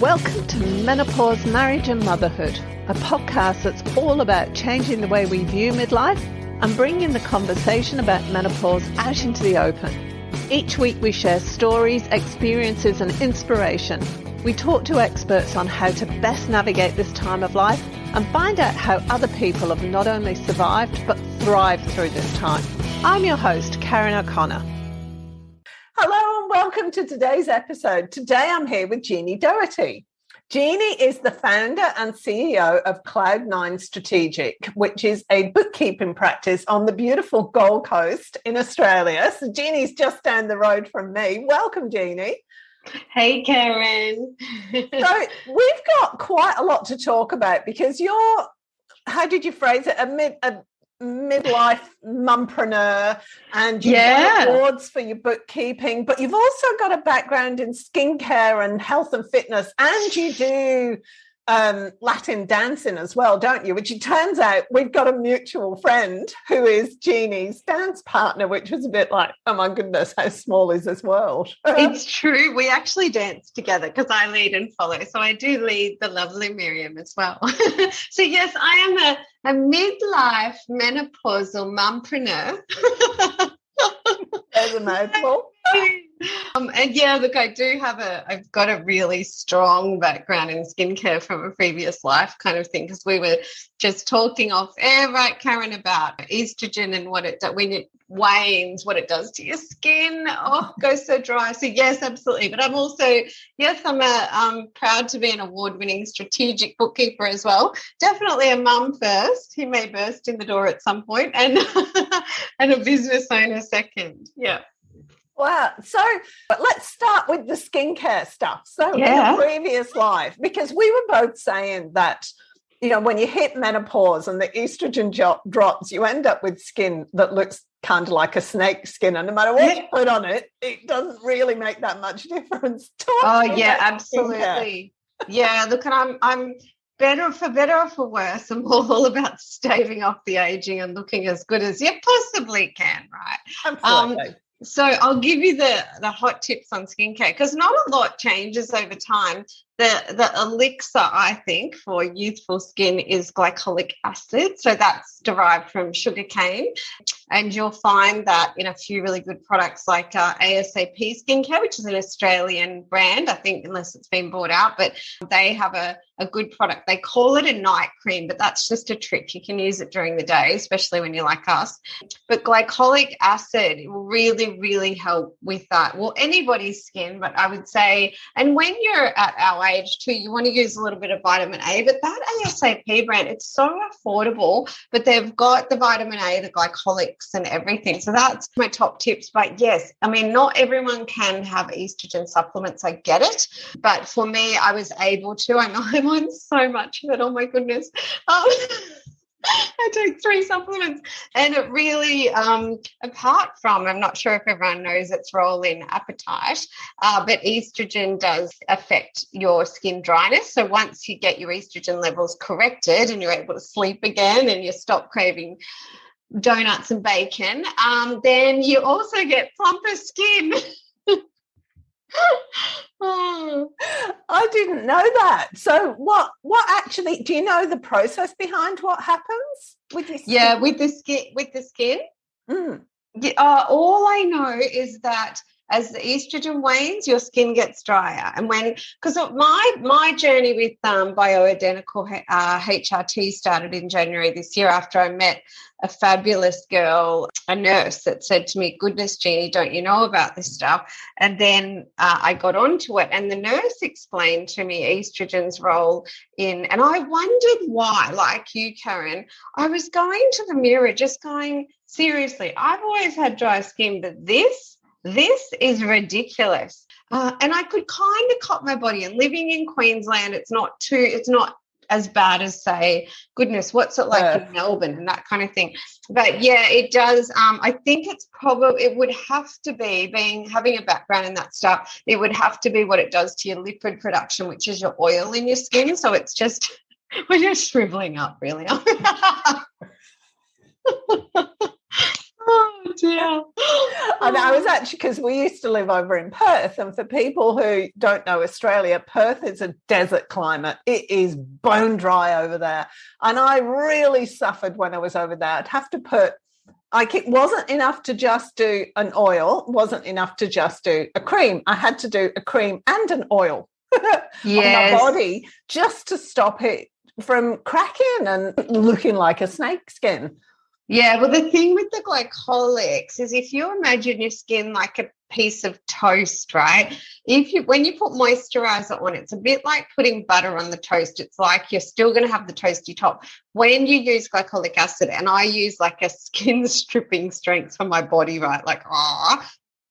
Welcome to Menopause, Marriage and Motherhood, a podcast that's all about changing the way we view midlife and bringing the conversation about menopause out into the open. Each week we share stories, experiences and inspiration. We talk to experts on how to best navigate this time of life and find out how other people have not only survived but thrived through this time. I'm your host, Karen O'Connor. Hello and welcome to today's episode. Today I'm here with Jeannie Doherty. Jeannie is the founder and CEO of Cloud9 Strategic, which is a bookkeeping practice on the beautiful Gold Coast in Australia. So Jeannie's just down the road from me. Welcome, Jeannie. Hey, Karen. So we've got quite a lot to talk about because you're, how did you phrase it, a midlife mumpreneur, and you've got awards for your bookkeeping, but you've also got a background in skincare and health and fitness, and you do Latin dancing as well, don't you? Which it turns out we've got a mutual friend who is Jeannie's dance partner, which was a bit like, oh my goodness, how small is this world? It's true. We actually dance together because I lead and follow. So I do lead the lovely Miriam as well. So yes, I am a midlife menopausal mumpreneur. There's a mouthful. And yeah, look, I've got a really strong background in skincare from a previous life kind of thing, because we were just talking off air, right, Karen, about estrogen and what it does when it wanes, what it does to your skin. Oh, it goes so dry. So yes, absolutely. But I'm also, I'm proud to be an award-winning strategic bookkeeper as well. Definitely a mum first. He may burst in the door at some point, and and a business owner second. Yeah. Wow. So but let's start with the skincare stuff. So in a previous life, because we were both saying that, you know, when you hit menopause and the estrogen drops, you end up with skin that looks kind of like a snake skin. And no matter what you put on it, it doesn't really make that much difference. Absolutely. Yeah, look, and I'm better or for worse. I'm all about staving off the aging and looking as good as you possibly can, right? Absolutely. So I'll give you the hot tips on skincare, because not a lot changes over time. The elixir, I think, for youthful skin is glycolic acid. So that's derived from sugarcane. And you'll find that in a few really good products like ASAP Skincare, which is an Australian brand, I think, unless it's been bought out. But they have a good product. They call it a night cream, but that's just a trick. You can use it during the day, especially when you're like us. But glycolic acid will really, really help with that. Well, anybody's skin, but I would say, and when you're at our age too, you want to use a little bit of vitamin A, but that ASAP brand, it's so affordable, but they've got the vitamin A, the glycolics and everything. So that's my top tips. But yes, I mean, not everyone can have estrogen supplements. I get it. But for me, I was able to. I know I'm on so much of it. Oh my goodness. I take 3 supplements, and it really, apart from, I'm not sure if everyone knows its role in appetite, but estrogen does affect your skin dryness. So once you get your estrogen levels corrected and you're able to sleep again and you stop craving donuts and bacon, then you also get plumper skin. Oh, I didn't know that. So what actually, do you know the process behind what happens with your skin? Yeah, with the skin. All I know is that as the estrogen wanes, your skin gets drier. And because my journey with bioidentical HRT started in January this year, after I met a fabulous girl, a nurse, that said to me, goodness, Jeannie, don't you know about this stuff? And then I got onto it, and the nurse explained to me estrogen's role in, and I wondered why, like you, Karen, I was going to the mirror just going, seriously, I've always had dry skin, but this is ridiculous. And I could kind of cop my body, and living in Queensland, it's not as bad as, say, goodness, what's it like in Melbourne and that kind of thing. But yeah, it does. I think it would have to be, having a background in that stuff, it would have to be what it does to your lipid production, which is your oil in your skin. So it's just, we're just shriveling up, really. Oh dear. And I was actually, because we used to live over in Perth, and for people who don't know Australia, Perth is a desert climate. It is bone dry over there. And I really suffered when I was over there. I'd have to put, like, it wasn't enough to just do an oil, wasn't enough to just do a cream. I had to do a cream and an oil on my body just to stop it from cracking and looking like a snake skin. Yeah, well, the thing with the glycolics is if you imagine your skin like a piece of toast, right? When you put moisturizer on, it's a bit like putting butter on the toast. It's like you're still going to have the toasty top. When you use glycolic acid, and I use like a skin stripping strength for my body, right? Like,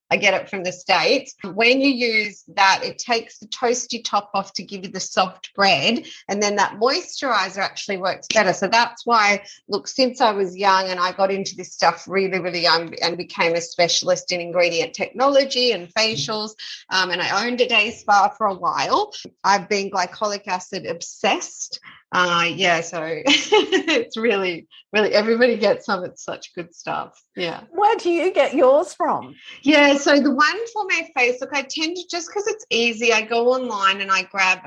I get it from the States. When you use that, it takes the toasty top off to give you the soft bread, and then that moisturizer actually works better. So that's why, look, since I was young and I got into this stuff really, really young and became a specialist in ingredient technology and facials, and I owned a day spa for a while, I've been glycolic acid obsessed. So it's really, really, everybody gets some. It's such good stuff. Yeah. Where do you get yours from? Yeah, so the one for my face, look, I tend to, just because it's easy, I go online and I grab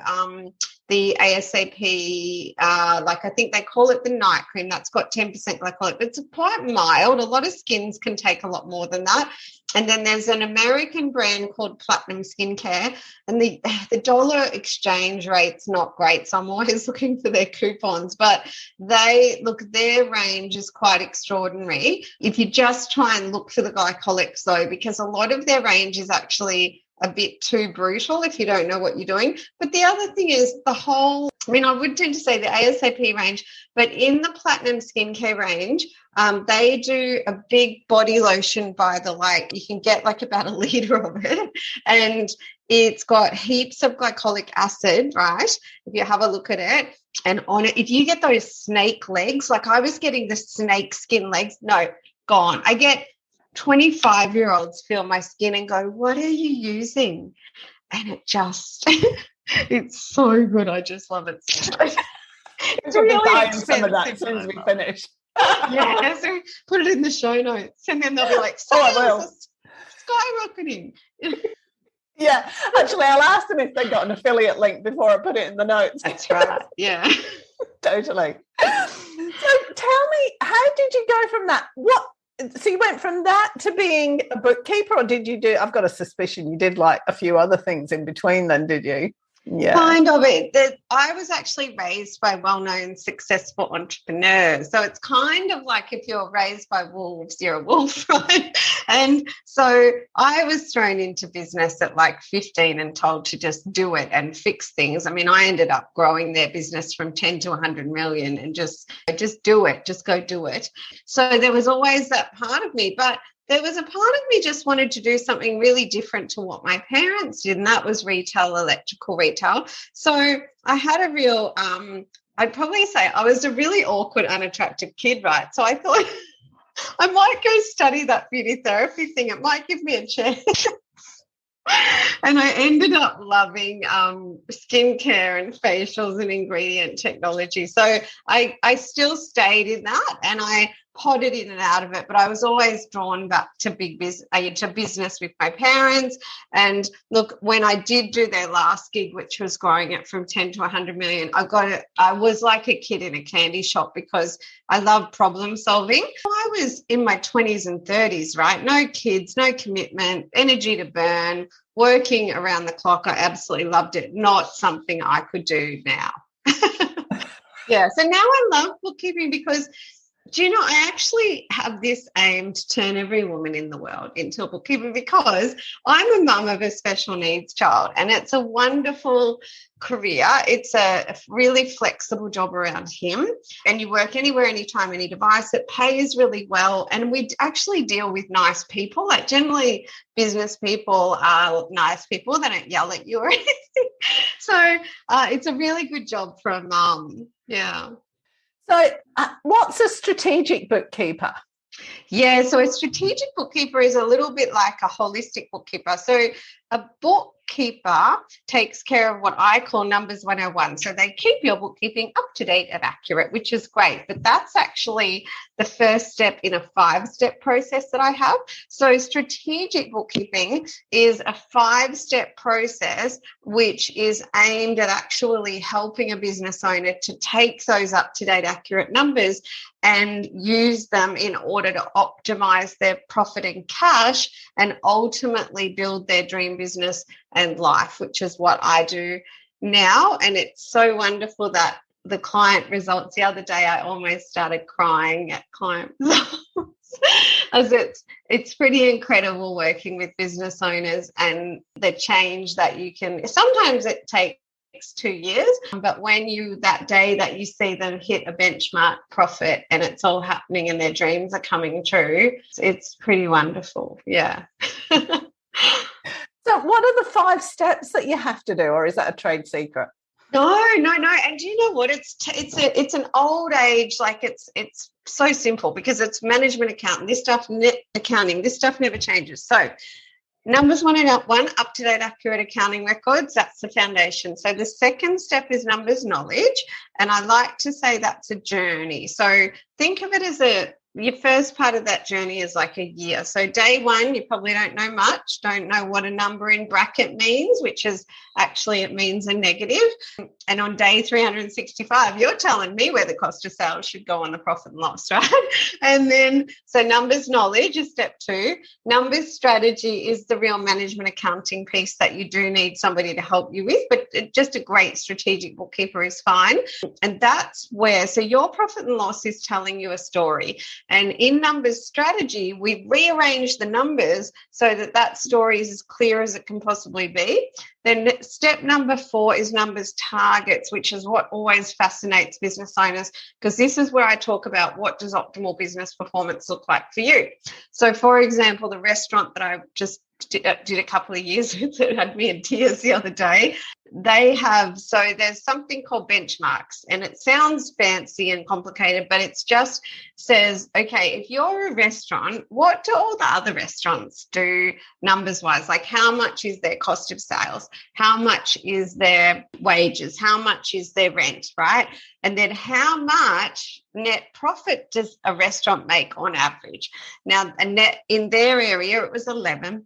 the ASAP, like I think they call it the night cream. That's got 10% glycolic. It's quite mild. A lot of skins can take a lot more than that. And then there's an American brand called Platinum Skincare, and the dollar exchange rate's not great, so I'm always looking for their coupons. But their range is quite extraordinary if you just try and look for the glycolics, though, because a lot of their range is actually a bit too brutal if you don't know what you're doing. But the other thing is I would tend to say the ASAP range, but in the Platinum Skincare range, they do a big body lotion by the lake. You can get like about a litre of it, and it's got heaps of glycolic acid, right? If you have a look at it, and on it, if you get those snake legs, like I was getting the snake skin legs, no, gone. I get 25-year-olds feel my skin and go, "What are you using?" And it just, it's so good. I just love it so much. It's really expensive. Some of that as soon as we finish. Yeah, so put it in the show notes, and then they'll be like, skyrocketing. Yeah, actually, I'll ask them if they got an affiliate link before I put it in the notes. That's right. Yeah, totally. So tell me, how did you go from that? So you went from that to being a bookkeeper, or did you do, I've got a suspicion you did like a few other things in between then, did you? Yeah. Kind of it. I was actually raised by well-known successful entrepreneurs. So it's kind of like if you're raised by wolves, you're a wolf, right? And so I was thrown into business at like 15 and told to just do it and fix things. I mean, I ended up growing their business from 10 to 100 million and just do it, just go do it. So there was always that part of me, but there was a part of me just wanted to do something really different to what my parents did, and that was electrical retail. So I had a real, I'd probably say I was a really awkward, unattractive kid, right? So I thought I might go study that beauty therapy thing. It might give me a chance. And I ended up loving skincare and facials and ingredient technology. So I still stayed in that, and I potted in and out of it, but I was always drawn back to business with my parents. And look, when I did do their last gig, which was growing it from 10 to 100 million, I was like a kid in a candy shop because I love problem solving. I was in my 20s and 30s, right? No kids, no commitment, energy to burn, working around the clock. I absolutely loved it. Not something I could do now. Yeah. So now I love bookkeeping because, do you know, I actually have this aim to turn every woman in the world into a bookkeeper, because I'm a mum of a special needs child, and it's a wonderful career. It's a really flexible job around him, and you work anywhere, anytime, any device. It pays really well, and we actually deal with nice people. Like generally business people are nice people. They don't yell at you or anything. So it's a really good job for a mum. Yeah. So what's a strategic bookkeeper? Yeah, so a strategic bookkeeper is a little bit like a holistic bookkeeper. So a bookkeeper takes care of what I call numbers 101. So they keep your bookkeeping up to date and accurate, which is great. But that's actually the first step in a 5-step process that I have. So strategic bookkeeping is a 5-step process which is aimed at actually helping a business owner to take those up-to-date, accurate numbers and use them in order to optimize their profit and cash and ultimately build their dream business and life, which is what I do now. And it's so wonderful that the client results, the other day I almost started crying at client results as it's pretty incredible working with business owners and the change that you can, sometimes it takes 2 years, but when that day that you see them hit a benchmark profit and it's all happening and their dreams are coming true, it's pretty wonderful. Yeah. So what are the 5 steps that you have to do, or is that a trade secret? No. And do you know what? It's an old age, like it's so simple because it's management accounting. This stuff, net accounting, this stuff never changes. So numbers 1 and 1, up-to-date, accurate accounting records, that's the foundation. So the second step is numbers knowledge, and I like to say that's a journey. So think of it as your first part of that journey is like a year. So day 1, you probably don't know much, don't know what a number in bracket means, which is actually it means a negative. And on day 365, you're telling me where the cost of sales should go on the profit and loss, right? And then, so numbers knowledge is step 2. Numbers strategy is the real management accounting piece that you do need somebody to help you with, but just a great strategic bookkeeper is fine. And that's where, so your profit and loss is telling you a story. And in numbers strategy, we rearrange the numbers so that story is as clear as it can possibly be. Then step number 4 is numbers targets, which is what always fascinates business owners, because this is where I talk about what does optimal business performance look like for you. So, for example, the restaurant that I just did a couple of years with that had me in tears the other day, there's something called benchmarks, and it sounds fancy and complicated, but it's just says, okay, if you're a restaurant, what do all the other restaurants do numbers wise? Like how much is their cost of sales? How much is their wages? How much is their rent, right? And then how much net profit does a restaurant make on average? Now, a net in their area, it was 11%,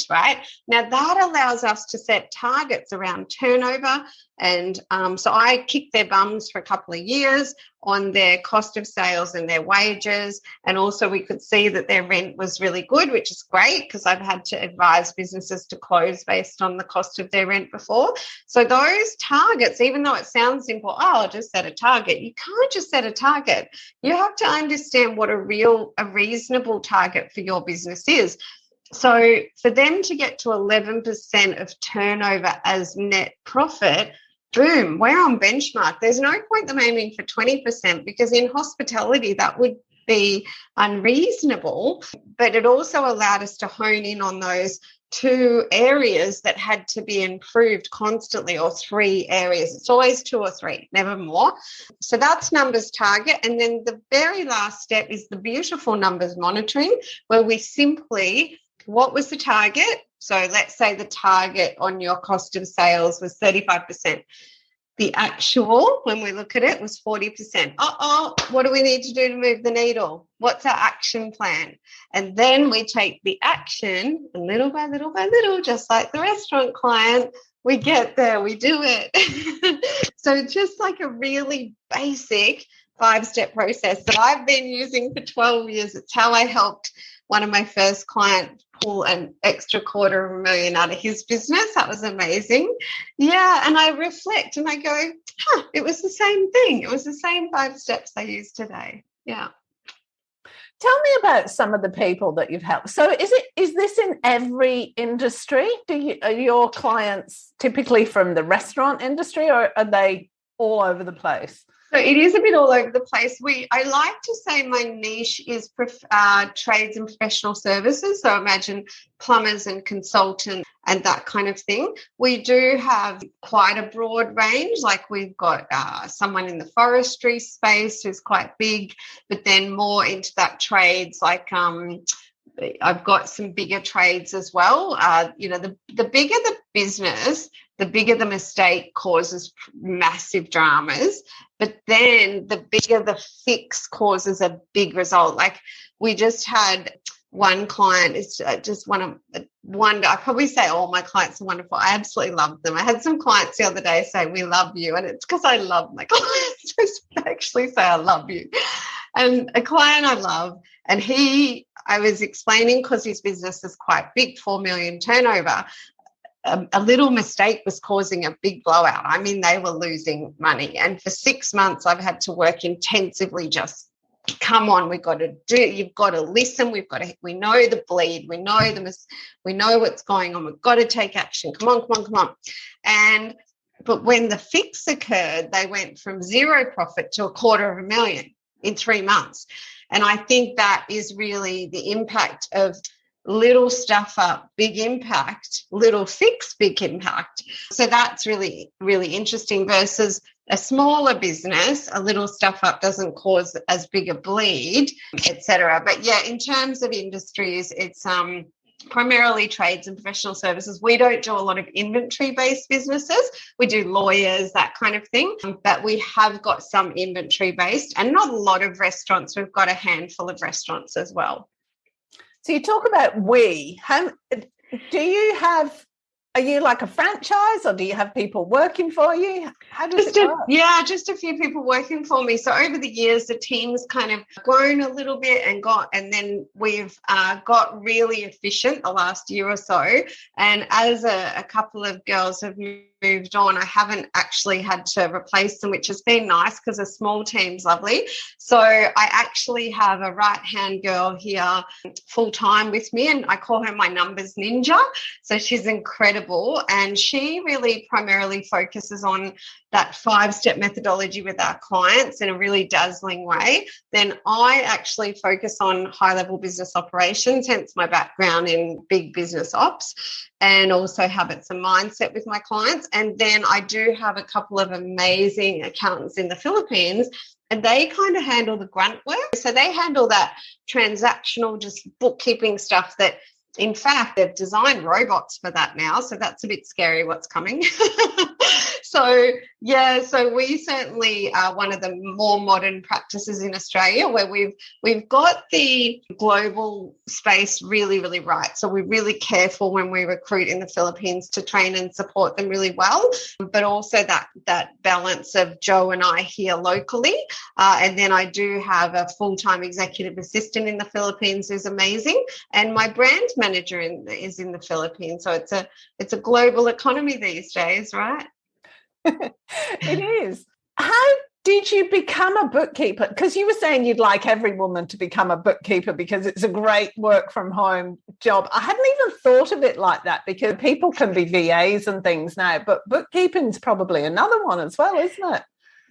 right? Now, that allows us to set targets around turnover. And so I kicked their bums for a couple of years on their cost of sales and their wages. And also we could see that their rent was really good, which is great because I've had to advise businesses to close based on the cost of their rent before. So those targets, even though it sounds simple, I'll just set a target. You can't just set a target. You have to understand what a reasonable target for your business is. So for them to get to 11% of turnover as net profit, boom, we're on benchmark. There's no point them aiming for 20% because in hospitality that would be unreasonable, but it also allowed us to hone in on those 2 areas that had to be improved constantly, or 3 areas. It's always 2 or 3, never more. So that's numbers target. And then the very last step is the beautiful numbers monitoring, where we simply, what was the target? So let's say the target on your cost of sales was 35%. The actual, when we look at it, was 40%. What do we need to do to move the needle? What's our action plan? And then we take the action, and little by little by little, just like the restaurant client, we get there, we do it. So just like a really basic 5-step process that I've been using for 12 years. It's how I helped one of my first clients pull an extra $250,000 out of his business. That was amazing. Yeah, and I reflect and I go, it was the same thing. It was the same 5 steps I use today. Yeah. Tell me about some of the people that you've helped. So is this in every industry? Are your clients typically from the restaurant industry, or are they all over the place? So it is a bit all over the place. I like to say my niche is trades and professional services. So imagine plumbers and consultants and that kind of thing. We do have quite a broad range. Like we've got someone in the forestry space who's quite big, but then more into that trades like I've got some bigger trades as well. The bigger the business, the bigger the mistake causes massive dramas. But then the bigger the fix causes a big result. Like we just had one client, is just one. I probably say all my clients are wonderful. I absolutely love them. I had some clients the other day say, "We love you," and it's because I love my clients. Just actually say, "I love you." And a client I love, and I was explaining, because his business is quite big, 4 million turnover. A little mistake was causing a big blowout. I mean, they were losing money. And for 6 months, I've had to work intensively, just come on, you've got to listen. We know the bleed. We know what's going on. We've got to take action. Come on. But when the fix occurred, they went from zero profit to $250,000 in 3 months. And I think that is really the impact of little stuff up, big impact, little fix, big impact. So that's really, really interesting versus a smaller business. A little stuff up doesn't cause as big a bleed, etc. But yeah, in terms of industries, it's primarily trades and professional services. We don't do a lot of inventory-based businesses. We do lawyers, that kind of thing. But we have got some inventory-based, and not a lot of restaurants. We've got a handful of restaurants as well. So you talk about are you like a franchise, or do you have people working for you? How does it work? Yeah, just a few people working for me. So over the years, the team's kind of grown a little bit and then we've got really efficient the last year or so. And as a couple of girls have moved on, I haven't actually had to replace them, which has been nice because a small team's lovely. So I actually have a right-hand girl here full-time with me, and I call her my numbers ninja. So she's incredible, and she really primarily focuses on that 5-step methodology with our clients in a really dazzling way. Then I actually focus on high-level business operations, hence my background in big business ops, and also habits and mindset with my clients. And then I do have a couple of amazing accountants in the Philippines, and they kind of handle the grunt work. So they handle that transactional, just bookkeeping stuff that, in fact, they've designed robots for that now. So that's a bit scary what's coming. So we certainly are one of the more modern practices in Australia, where we've got the global space really, really right. So we're really careful when we recruit in the Philippines to train and support them really well, but also that balance of Joe and I here locally. And then I do have a full-time executive assistant in the Philippines who's amazing, and my brand manager is in the Philippines. So it's a global economy these days, right? It is. How did you become a bookkeeper? Because you were saying you'd like every woman to become a bookkeeper because it's a great work from home job. I hadn't even thought of it like that, because people can be VAs and things now, but bookkeeping's probably another one as well, isn't it?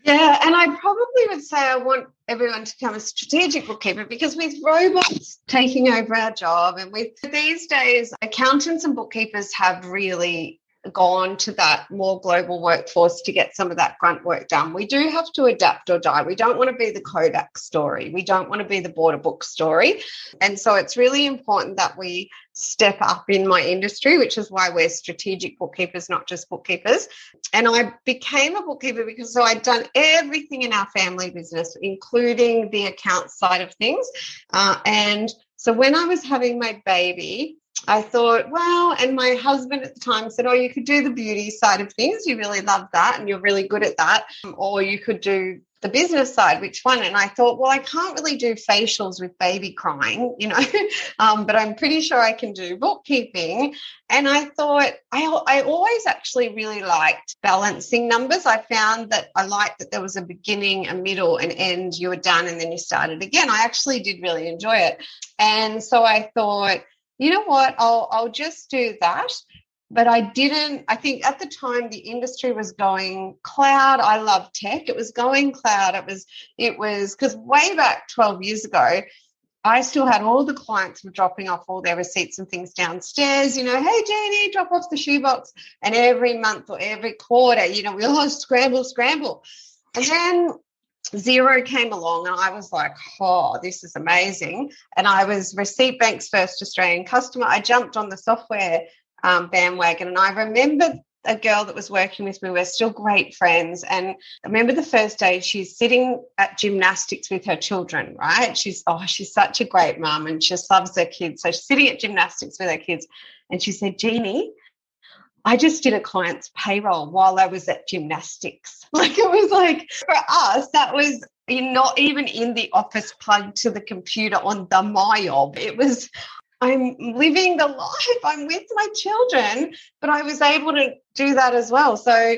Yeah, and I probably would say I want everyone to become a strategic bookkeeper, because with robots taking over our job, and with these days, accountants and bookkeepers have really gone to that more global workforce to get some of that grunt work done. We do have to adapt or die. We don't want to be the Kodak story. We don't want to be the border book story. And so it's really important that we step up in my industry, which is why we're strategic bookkeepers, not just bookkeepers. And I became a bookkeeper because I'd done everything in our family business, including the account side of things. And so when I was having my baby, I thought, well, and my husband at the time said, oh, you could do the beauty side of things. You really love that and you're really good at that. Or you could do the business side, which one? And I thought, well, I can't really do facials with baby crying, but I'm pretty sure I can do bookkeeping. And I thought, I always actually really liked balancing numbers. I found that I liked that there was a beginning, a middle, an end. You were done and then you started again. I actually did really enjoy it. And so I thought, you know what, I'll just do that. But I think at the time the industry was going cloud. I love tech. It was going cloud. It was because way back 12 years ago, I still had all the clients were dropping off all their receipts and things downstairs, hey, Jeannie, drop off the shoebox. And every month or every quarter, we all scramble. And then Xero came along and I was like, oh, this is amazing. And I was Receipt Bank's first Australian customer. I jumped on the software bandwagon, and I remember a girl that was working with me. We're still great friends. And I remember the first day she's sitting at gymnastics with her children, right? She's such a great mum and she just loves her kids. So she's sitting at gymnastics with her kids. And she said, Jeannie, I just did a client's payroll while I was at gymnastics. Like, it was like, for us, that was not even in the office plugged to the computer on the MyOb. It was, I'm living the life. I'm with my children, but I was able to do that as well. So,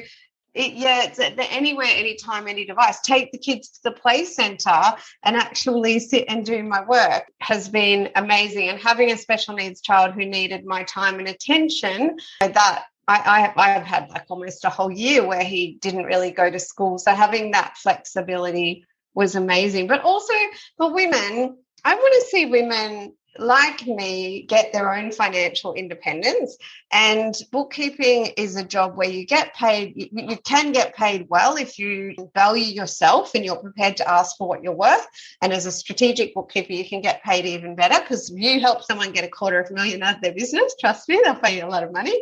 it's anywhere, anytime, any device. Take the kids to the play centre and actually sit and do my work has been amazing. And having a special needs child who needed my time and attention, that I've had like almost a whole year where he didn't really go to school. So having that flexibility was amazing. But also for women, I want to see women like me get their own financial independence, and bookkeeping is a job where you get paid. You can get paid well if you value yourself and you're prepared to ask for what you're worth. And as a strategic bookkeeper, you can get paid even better, because if you help someone get $250,000 out of their business, trust me, they'll pay you a lot of money.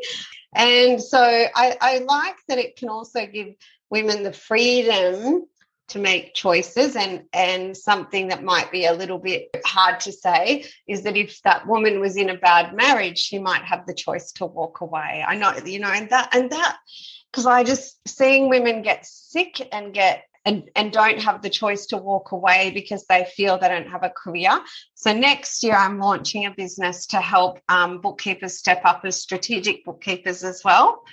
And so I like that it can also give women the freedom to make choices. And something that might be a little bit hard to say is that if that woman was in a bad marriage, she might have the choice to walk away. I know, and that because I just seeing women get sick and don't have the choice to walk away because they feel they don't have a career. So next year I'm launching a business to help bookkeepers step up as strategic bookkeepers as well.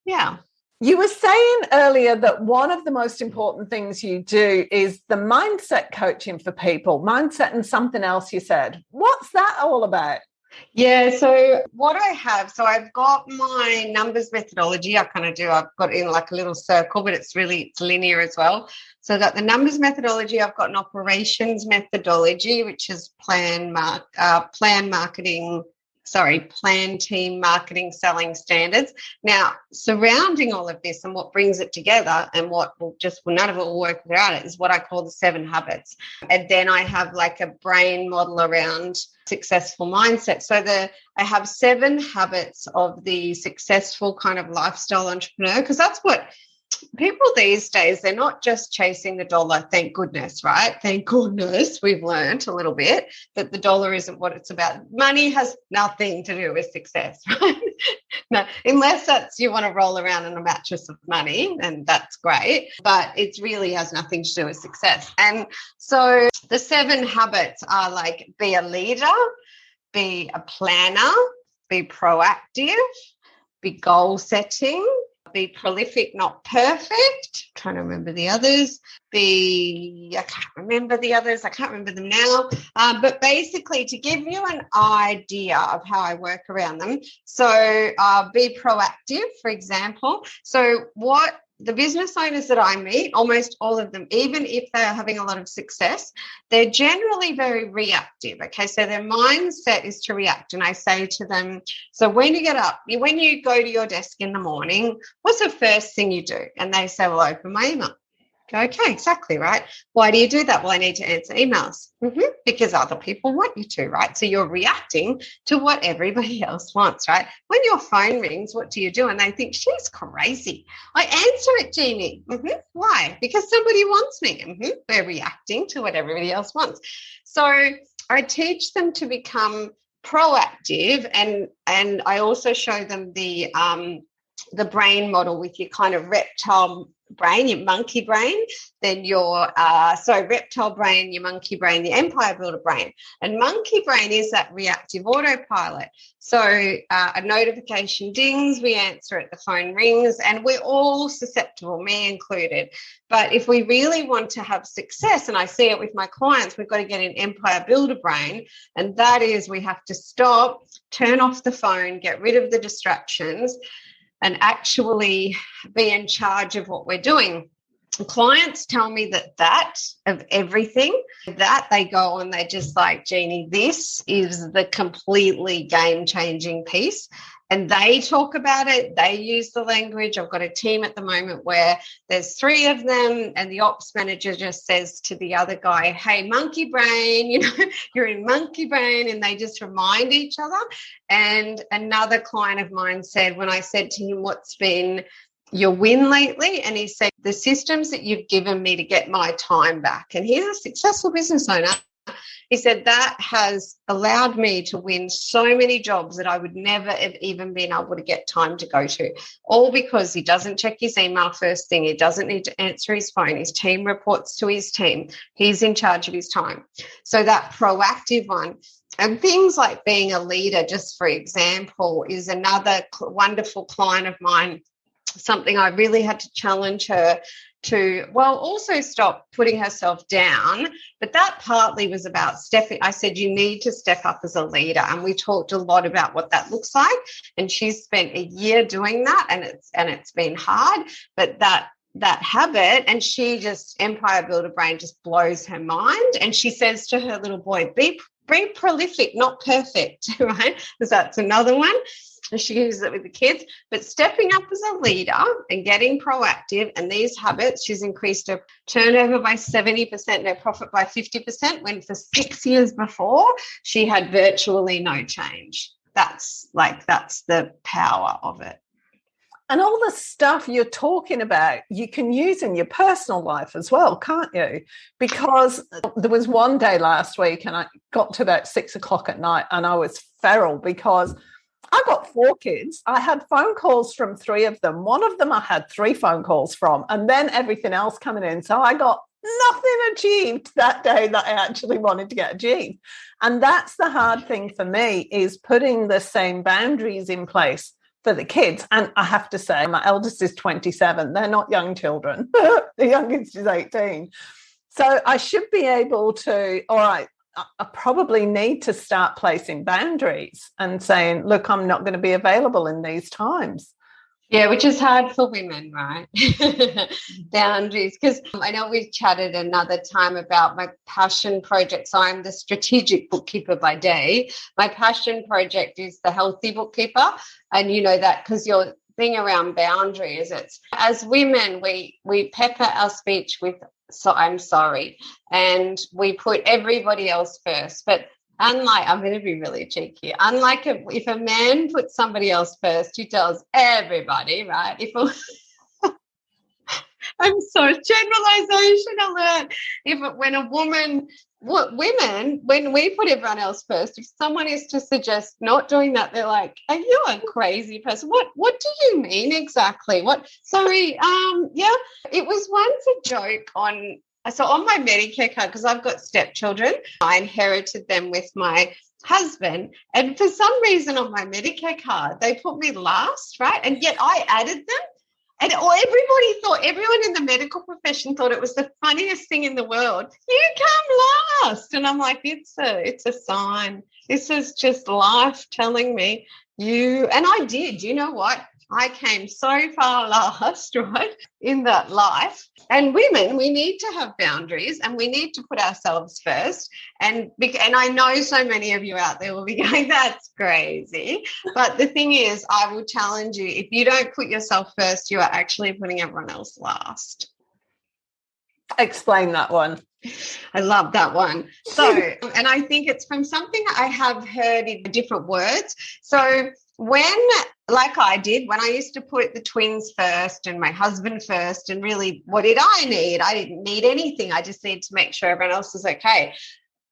Yeah. You were saying earlier that one of the most important things you do is the mindset coaching for people, mindset and something else you said. What's that all about? Yeah, so what I have, so I've got my numbers methodology. I've got it in like a little circle, but it's linear as well. So I've got the numbers methodology. I've got an operations methodology, which is plan team marketing selling standards. Now, surrounding all of this and what brings it together and none of it will work without it is what I call the 7 habits. And then I have like a brain model around successful mindset. So I have 7 habits of the successful kind of lifestyle entrepreneur, because that's what people these days, they're not just chasing the dollar, thank goodness, right? Thank goodness we've learned a little bit that the dollar isn't what it's about. Money has nothing to do with success, right? No, unless you want to roll around in a mattress of money, and that's great, but it really has nothing to do with success. And so the 7 habits are like, be a leader, be a planner, be proactive, be goal setting, be prolific, not perfect. I'm trying to remember the others. I can't remember the others. I can't remember them now. But basically, to give you an idea of how I work around them. So be proactive, for example. So what the business owners that I meet, almost all of them, even if they're having a lot of success, they're generally very reactive. Okay, so their mindset is to react. And I say to them, so when you get up, when you go to your desk in the morning, what's the first thing you do? And they say, well, open my email. Okay, exactly, right. Why do you do that? Well, I need to answer emails. Because other people want you to, right? So you're reacting to what everybody else wants, right? When your phone rings, what do you do? And they think, she's crazy. I answer it, Jeannie. Why? Because somebody wants me. We're reacting to what everybody else wants. So I teach them to become proactive, and I also show them the brain model with your kind of reptile brain, your monkey brain, then your reptile brain, your monkey brain, the empire builder brain. And monkey brain is that reactive autopilot. So a notification dings, we answer it, the phone rings, and we're all susceptible, me included. But if we really want to have success, and I see it with my clients, we've got to get an empire builder brain, and that is we have to stop, turn off the phone, get rid of the distractions, and actually be in charge of what we're doing. clients tell me that of everything, that they go on, they just like, Jeannie, this is the completely game-changing piece. And they talk about it. They use the language. I've got a team at the moment where there's 3 of them, and the ops manager just says to the other guy, hey, monkey brain, you're in monkey brain, and they just remind each other. And another client of mine said, when I said to him, what's been your win lately? And he said, the systems that you've given me to get my time back. And he's a successful business owner. He said that has allowed me to win so many jobs that I would never have even been able to get time to go to, all because he doesn't check his email first thing. He doesn't need to answer his phone. His team reports to his team. He's in charge of his time. So that proactive one. And things like being a leader, just for example, is another wonderful client of mine, something I really had to challenge her to, well, also stop putting herself down. But that partly was about stepping. I said, you need to step up as a leader. And we talked a lot about what that looks like. And she's spent a year doing that, and it's been hard. But that habit, and she just, Empire Builder Brain just blows her mind. And she says to her little boy, be prolific, not perfect, right? Because that's another one. She uses it with the kids, but stepping up as a leader and getting proactive, and these habits, she's increased her turnover by 70%, her profit by 50%, when for 6 years before she had virtually no change. That's the power of it. And all the stuff you're talking about, you can use in your personal life as well, can't you? Because there was one day last week, and I got to about 6 o'clock at night, and I was feral because I got 4 kids. I had phone calls from 3 of them. One of them I had 3 phone calls from, and then everything else coming in. So I got nothing achieved that day that I actually wanted to get achieved. And that's the hard thing for me, is putting the same boundaries in place for the kids. And I have to say, my eldest is 27. They're not young children. The youngest is 18. So I should be able to, all right, I probably need to start placing boundaries and saying, look, I'm not going to be available in these times. Yeah, which is hard for women, right? Boundaries. Because I know we've chatted another time about my passion project. So I'm the strategic bookkeeper by day. My passion project is the healthy bookkeeper. And you know that because your thing around boundaries, it's as women, we pepper our speech with, so I'm sorry, and we put everybody else first. But unlike, I'm going to be really cheeky, unlike if a man puts somebody else first, he tells everybody, right? I'm sorry, generalization alert. When we put everyone else first, if someone is to suggest not doing that, they're like, are you a crazy person? What do you mean exactly? Sorry, yeah. It was once a joke on my Medicare card, because I've got stepchildren, I inherited them with my husband, and for some reason on my Medicare card, they put me last, right? And yet I added them. And everyone in the medical profession thought it was the funniest thing in the world. You come last. And I'm like, it's a sign. This is just life telling me and I did, you know what? I came so far last, right, in that life. And women, we need to have boundaries, and we need to put ourselves first. And I know so many of you out there will be going, that's crazy. But the thing is, I will challenge you, if you don't put yourself first, you are actually putting everyone else last. Explain that one. I love that one. So, and I think it's from something I have heard in different words. So like I did, when I used to put the twins first and my husband first, and really, what did I need? I didn't need anything. I just needed to make sure everyone else was okay.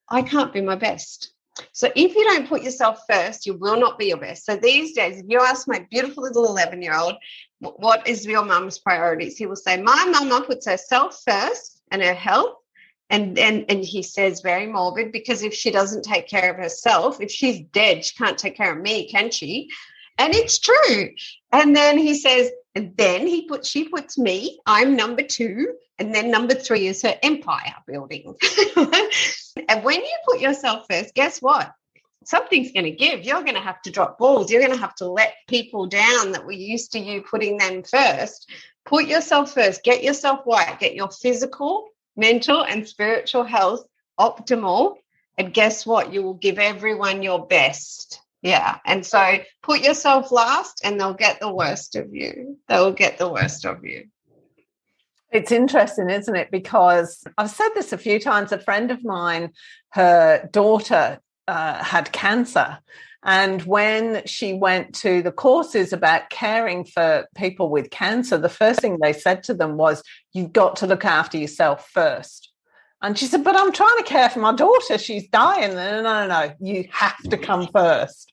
I can't be my best. So if you don't put yourself first, you will not be your best. So these days, if you ask my beautiful little 11-year-old, what is your mum's priorities? He will say, my mama puts herself first and her health. And he says, very morbid, because if she doesn't take care of herself, if she's dead, she can't take care of me, can she? And it's true. And then he says, and then she puts me, I'm number 2, and then number 3 is her empire building. And when you put yourself first, guess what? Something's going to give. You're going to have to drop balls. You're going to have to let people down that were used to you putting them first. Put yourself first. Get yourself right. Get your physical, mental, and spiritual health optimal. And guess what? You will give everyone your best. Yeah. And so put yourself last and they'll get the worst of you. They will get the worst of you. It's interesting, isn't it? Because I've said this a few times. A friend of mine, her daughter had cancer. And when she went to the courses about caring for people with cancer, the first thing they said to them was, you've got to look after yourself first. And she said, but I'm trying to care for my daughter. She's dying. No. You have to come first.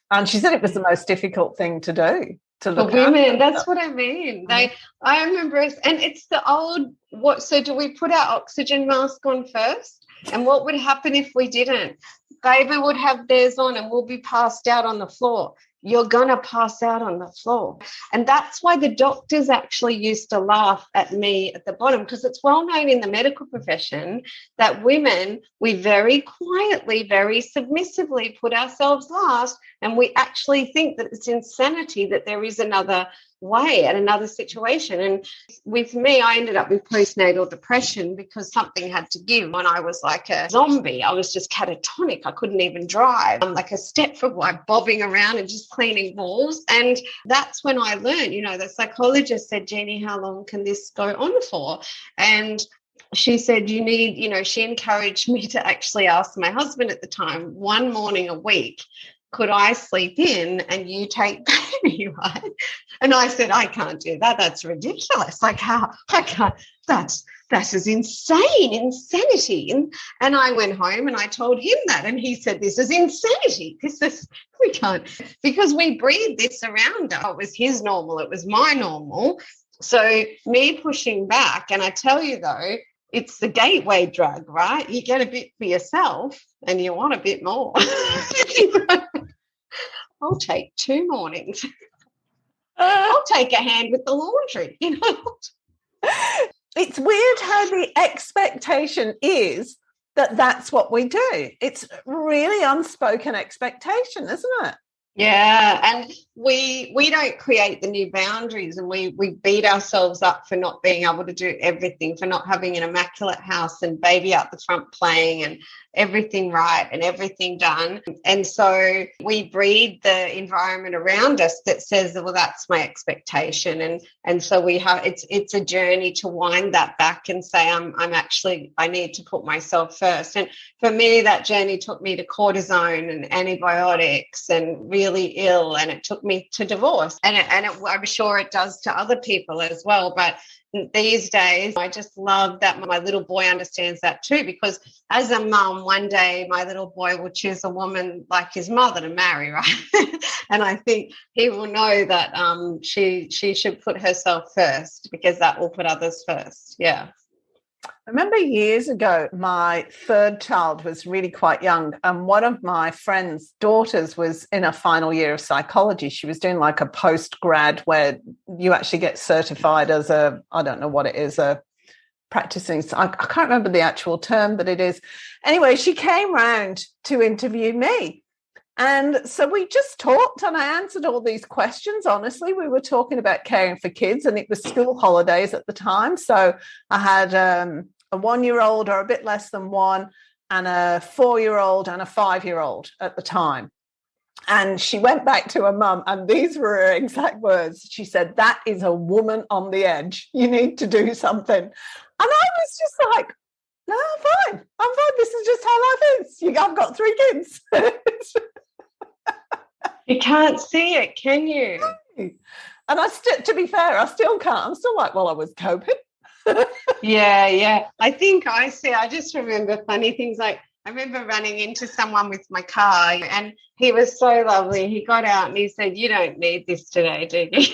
And she said it was the most difficult thing to do. For women, that's what I mean. I remember, and it's the old, so do we put our oxygen mask on first? And what would happen if we didn't? Baby would have theirs on and we'll be passed out on the floor. You're going to pass out on the floor. And that's why the doctors actually used to laugh at me at the bottom, because it's well known in the medical profession that women, we very quietly, very submissively put ourselves last, and we actually think that it's insanity that there is another way and another situation. And with me, I ended up with postnatal depression because something had to give. When I was like a zombie, I was just catatonic. I couldn't even drive. I'm like a Stepford wife, bobbing around and just cleaning walls. And that's when I learned, the psychologist said, Jeannie, how long can this go on for? And she said, you need, she encouraged me to actually ask my husband at the time, one morning a week, could I sleep in and you take baby, right? And I said, I can't do that. That's ridiculous. Like, how? I can't. That is insanity. And I went home and I told him that. And he said, this is insanity. We can't, because we breathe this around us. It was his normal. It was my normal. So me pushing back, and I tell you though, it's the gateway drug, right? You get a bit for yourself and you want a bit more. I'll take 2 mornings. I'll take a hand with the laundry, It's weird how the expectation is that that's what we do. It's really unspoken expectation, isn't it? Yeah, and we don't create the new boundaries, and we beat ourselves up for not being able to do everything, for not having an immaculate house and baby out the front playing and everything right and everything done. And so we breed the environment around us that says, well, that's my expectation. And so we have, it's a journey to wind that back and say, I need to put myself first. And for me, that journey took me to cortisone and antibiotics and really ill, and it took me to divorce. And I'm sure it does to other people as well. But these days, I just love that my little boy understands that too, because as a mum, one day my little boy will choose a woman like his mother to marry, right? And I think he will know that she should put herself first, because that will put others first. Yeah. I remember years ago, my third child was really quite young, and one of my friend's daughters was in her final year of psychology. She was doing like a post-grad where you actually get certified as I don't know what it is, a practicing, I can't remember the actual term that it is. Anyway, she came round to interview me. And so we just talked, and I answered all these questions. Honestly, we were talking about caring for kids, and it was school holidays at the time. So I had a 1-year-old, or a bit less than one, and a 4-year-old and a 5-year-old at the time. And she went back to her mum, and these were her exact words. She said, that is a woman on the edge. You need to do something. And I was just like, no, I'm fine. This is just how life is. I've got 3 kids. You can't see it, can you? And to be fair, I still can't. I'm still like, well, I was coping. Yeah. I think I just remember funny things. Like, I remember running into someone with my car, and he was so lovely. He got out and he said, you don't need this today, do you?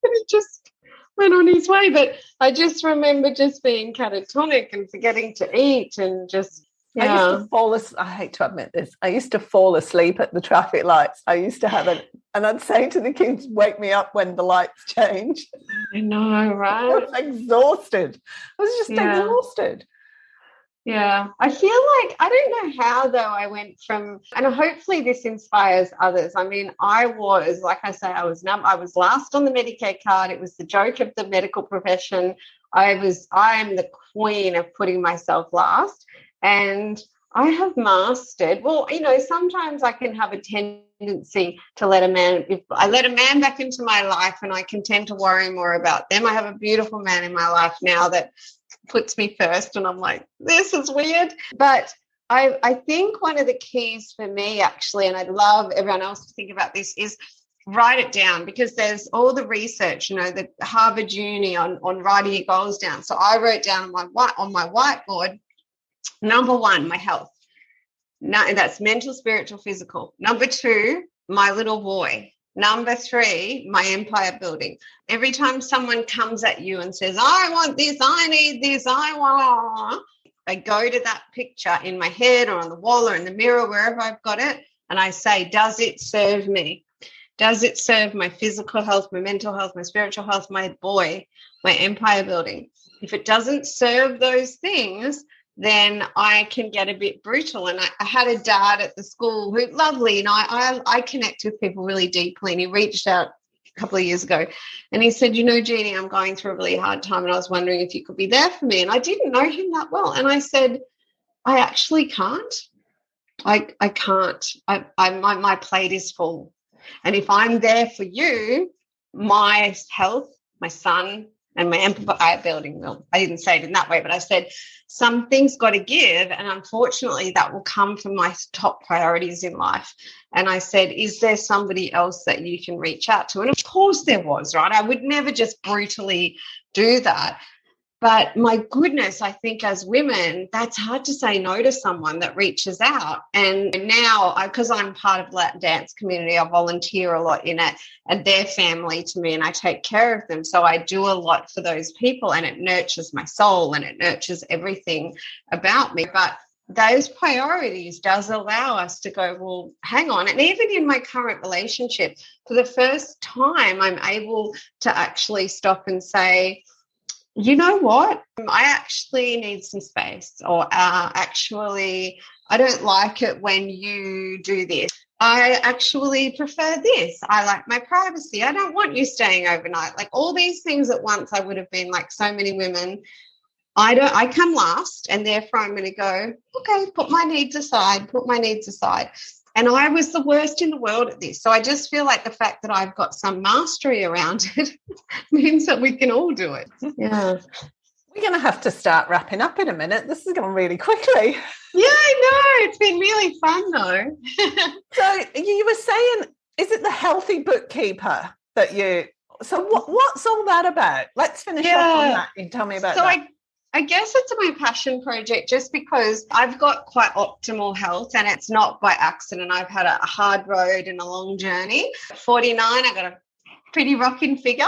And he just went on his way. But I just remember just being catatonic and forgetting to eat, and just, yeah. I used to fall asleep. I hate to admit this. I used to fall asleep at the traffic lights. I used to have it, and I'd say to the kids, wake me up when the lights change. I know, right? I was exhausted. I was just exhausted. Yeah, I feel like I don't know how though I went from, and hopefully this inspires others. I mean, I was, like I say, I was last on the Medicare card. It was the joke of the medical profession. I am the queen of putting myself last, and I have mastered. Well, sometimes I can have a tendency to if I let a man back into my life, and I can tend to worry more about them. I have a beautiful man in my life now that puts me first, and I'm like, this is weird. But I think one of the keys for me, actually, and I'd love everyone else to think about this, is write it down, because there's all the research, the Harvard Uni on writing your goals down. So I wrote down on my whiteboard, number 1, my health. No, that's mental, spiritual, physical. Number 2, my little boy. Number 3, my empire building. Every time someone comes at you and says, I want this, I need this, I go to that picture in my head or on the wall or in the mirror, wherever I've got it, and I say, does it serve me? Does it serve my physical health, my mental health, my spiritual health, my boy, my empire building? If it doesn't serve those things, then I can get a bit brutal. And I had a dad at the school who, lovely, and I connect with people really deeply, and he reached out a couple of years ago and he said, Jeannie, I'm going through a really hard time, and I was wondering if you could be there for me. And I didn't know him that well. And I said, I actually can't. I can't. My plate is full. And if I'm there for you, my health, my son, and my empire building, well, I didn't say it in that way, but I said something's got to give, and unfortunately that will come from my top priorities in life. And I said, is there somebody else that you can reach out to? And of course there was, right? I would never just brutally do that. But my goodness, I think as women, that's hard to say no to someone that reaches out. And now, because I'm part of the Latin dance community, I volunteer a lot in it, and they're family to me, and I take care of them. So I do a lot for those people, and it nurtures my soul, and it nurtures everything about me. But those priorities does allow us to go, well, hang on. And even in my current relationship, for the first time, I'm able to actually stop and say, you know what? I actually need some space, or actually, I don't like it when you do this. I actually prefer this. I like my privacy. I don't want you staying overnight. Like all these things at once, I would have been like so many women. I come last, and therefore I'm going to go, okay, put my needs aside. And I was the worst in the world at this. So I just feel like the fact that I've got some mastery around it means that we can all do it. Yeah. We're going to have to start wrapping up in a minute. This is going really quickly. Yeah, I know. It's been really fun, though. So you were saying, is it the healthy bookkeeper that you... So what's all that about? Let's finish off on that and tell me about that. I guess it's my passion project, just because I've got quite optimal health, and it's not by accident. I've had a hard road and a long journey. At 49, I got a pretty rocking figure.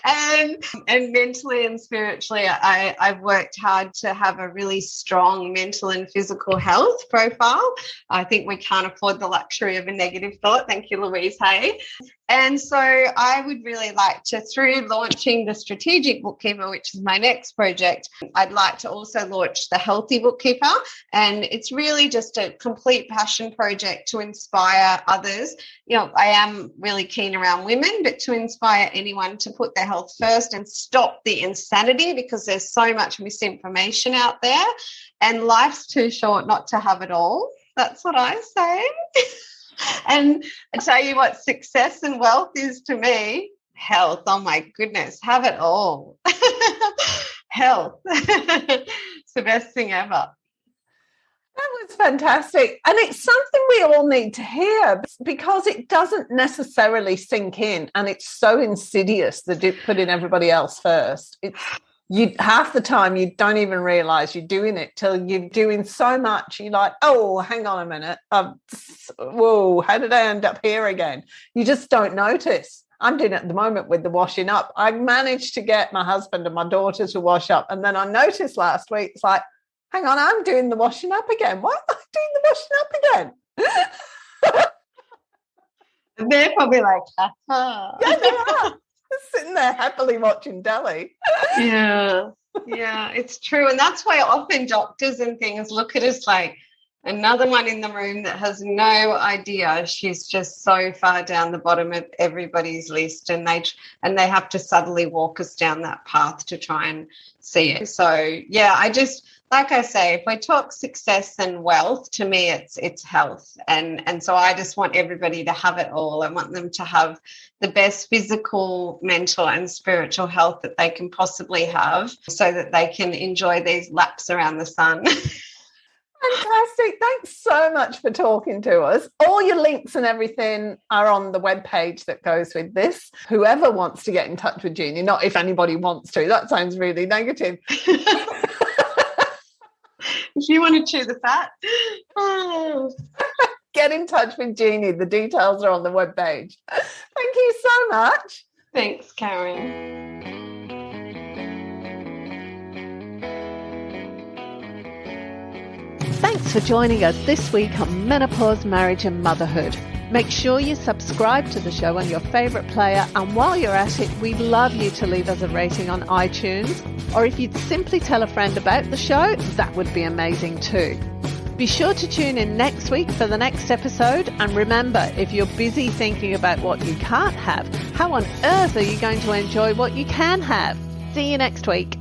and mentally and spiritually, I've worked hard to have a really strong mental and physical health profile. I think we can't afford the luxury of a negative thought. Thank you, Louise Hay. And so I would really like to, through launching the Strategic Bookkeeper, which is my next project, I'd like to also launch the Healthy Bookkeeper. And it's really just a complete passion project to inspire others. I am really keen around women, but to inspire anyone to put their health first and stop the insanity, because there's so much misinformation out there, and life's too short not to have it all. That's what I say. And I tell you what success and wealth is to me: health. Oh my goodness, have it all. Health. It's the best thing ever. That was fantastic. And it's something we all need to hear, because it doesn't necessarily sink in, and it's so insidious that it putting everybody else first. Half the time you don't even realize you're doing it till you're doing so much. You're like, oh, hang on a minute. Whoa, how did I end up here again? You just don't notice. I'm doing it at the moment with the washing up. I managed to get my husband and my daughter to wash up, and then I noticed last week, it's like, hang on, I'm doing the washing up again. Why am I doing the washing up again? They're probably like, ha. Yeah, they are. Sitting there happily watching telly. Yeah. Yeah, it's true. And that's why often doctors and things look at us like another one in the room that has no idea she's just so far down the bottom of everybody's list, and they have to subtly walk us down that path to try and see it. So yeah, I just, like I say, if we talk success and wealth, to me it's health, and so I just want everybody to have it all. I want them to have the best physical, mental and spiritual health that they can possibly have, so that they can enjoy these laps around the sun. Fantastic. Thanks so much for talking to us. All your links and everything are on the webpage that goes with this. Whoever wants to get in touch with Jeannie, not if anybody wants to, that sounds really negative. If you want to chew the fat. Get in touch with Jeannie. The details are on the webpage. Thank you so much. Thanks, Karen. Thanks for joining us this week on Menopause, Marriage and Motherhood. Make sure you subscribe to the show on your favourite player, and while you're at it, we'd love you to leave us a rating on iTunes, or if you'd simply tell a friend about the show, that would be amazing too. Be sure to tune in next week for the next episode, and remember, if you're busy thinking about what you can't have, how on earth are you going to enjoy what you can have? See you next week.